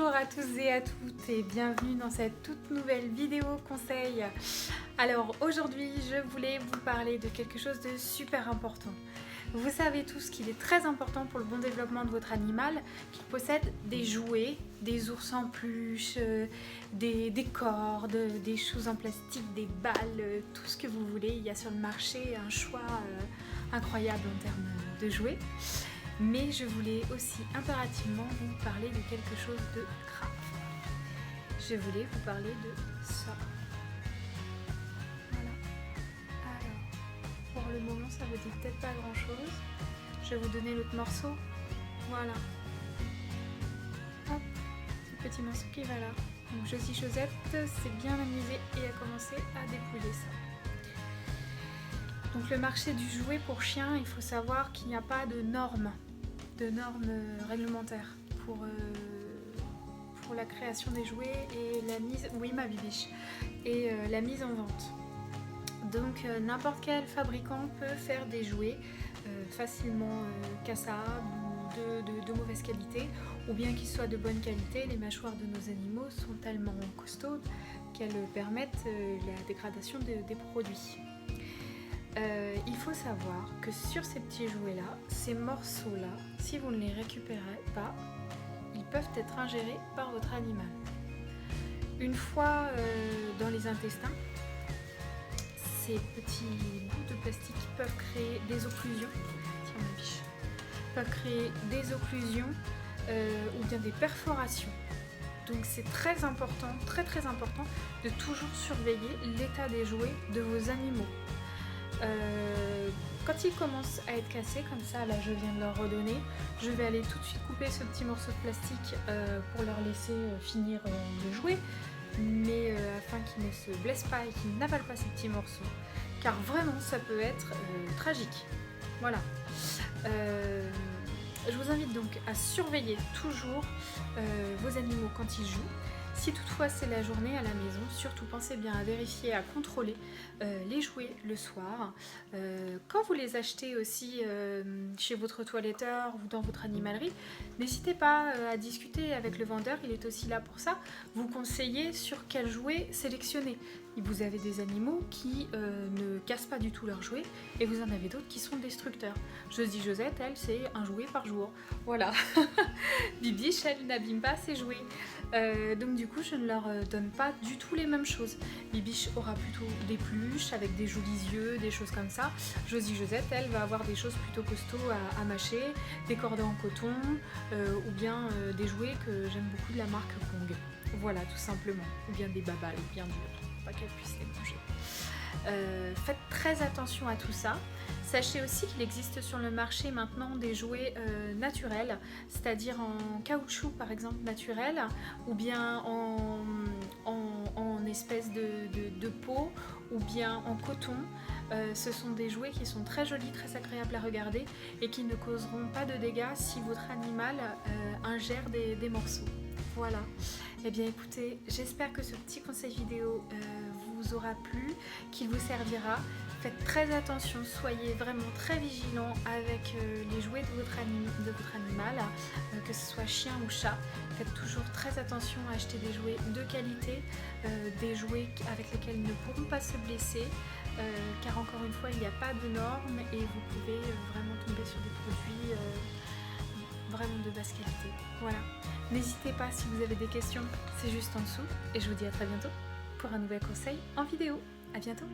Bonjour à tous et à toutes et bienvenue dans cette toute nouvelle vidéo conseil. Alors aujourd'hui je voulais vous parler de quelque chose de super important. Vous savez tous qu'il est très important pour le bon développement de votre animal qu'il possède des jouets, des ours en peluche, des cordes, des choses en plastique, des balles, tout ce que vous voulez. Il y a sur le marché un choix incroyable en termes de jouets. Mais je voulais aussi impérativement vous parler de quelque chose de grave. Je voulais vous parler de ça. Voilà. Alors, pour le moment, ça vous dit peut-être pas grand-chose. Je vais vous donner l'autre morceau. Voilà. Hop, ce petit morceau qui va là. Donc Josie Josette s'est bien amusée et a commencé à dépouiller ça. Donc le marché du jouet pour chiens, il faut savoir qu'il n'y a pas de normes réglementaires pour la création des jouets et la mise, oui ma bibiche, et la mise en vente. Donc n'importe quel fabricant peut faire des jouets facilement cassables ou de mauvaise qualité, ou bien qu'ils soient de bonne qualité. Les mâchoires de nos animaux sont tellement costaudes qu'elles permettent la dégradation des produits. Il faut savoir que sur ces petits jouets-là, ces morceaux-là, si vous ne les récupérez pas, ils peuvent être ingérés par votre animal. Une fois dans les intestins, ces petits bouts de plastique peuvent créer des occlusions, tiens ma biche, peuvent créer des occlusions ou bien des perforations. Donc c'est très important de toujours surveiller l'état des jouets de vos animaux. Quand ils commencent à être cassés, comme ça, là je viens de leur redonner, je vais aller tout de suite couper ce petit morceau de plastique pour leur laisser finir de jouer, mais afin qu'ils ne se blessent pas et qu'ils n'avalent pas ces petits morceaux, car vraiment ça peut être tragique. Voilà. Je vous invite donc à surveiller toujours vos animaux quand ils jouent. Si toutefois c'est la journée à la maison, surtout pensez bien à vérifier, à contrôler les jouets le soir. Quand vous les achetez aussi chez votre toiletteur ou dans votre animalerie, n'hésitez pas à discuter avec le vendeur, il est aussi là pour ça. Vous conseillez sur quel jouet sélectionner. Vous avez des animaux qui ne cassent pas du tout leurs jouets et vous en avez d'autres qui sont destructeurs. Josie Josette, elle, c'est un jouet par jour. Voilà. Bibiche, elle n'abîme pas ses jouets. Donc du coup, je ne leur donne pas du tout les mêmes choses. Bibiche aura plutôt des peluches avec des jolis yeux, des choses comme ça. Josie Josette, elle, va avoir des choses plutôt costauds à mâcher, des cordons en coton ou bien des jouets que j'aime beaucoup de la marque Kong. Voilà, tout simplement. Ou bien des babales bien dures, pas qu'elle puisse les manger. Faites très attention à tout ça. Sachez aussi qu'il existe sur le marché maintenant des jouets naturels, c'est-à-dire en caoutchouc par exemple naturel, ou bien en espèce de peau, ou bien en coton. Ce sont des jouets qui sont très jolis, très agréables à regarder et qui ne causeront pas de dégâts si votre animal ingère des morceaux. Voilà. Eh bien écoutez, j'espère que ce petit conseil vidéo vous aura plu, qu'il vous servira. Faites très attention, soyez vraiment très vigilants avec les jouets de votre animal, que ce soit chien ou chat. Faites toujours très attention à acheter des jouets de qualité, des jouets avec lesquels ils ne pourront pas se blesser, car encore une fois, il n'y a pas de normes et vous pouvez vraiment tomber sur des produits vraiment de basse qualité. Voilà. N'hésitez pas si vous avez des questions, c'est juste en dessous et je vous dis à très bientôt pour un nouvel conseil en vidéo. À bientôt.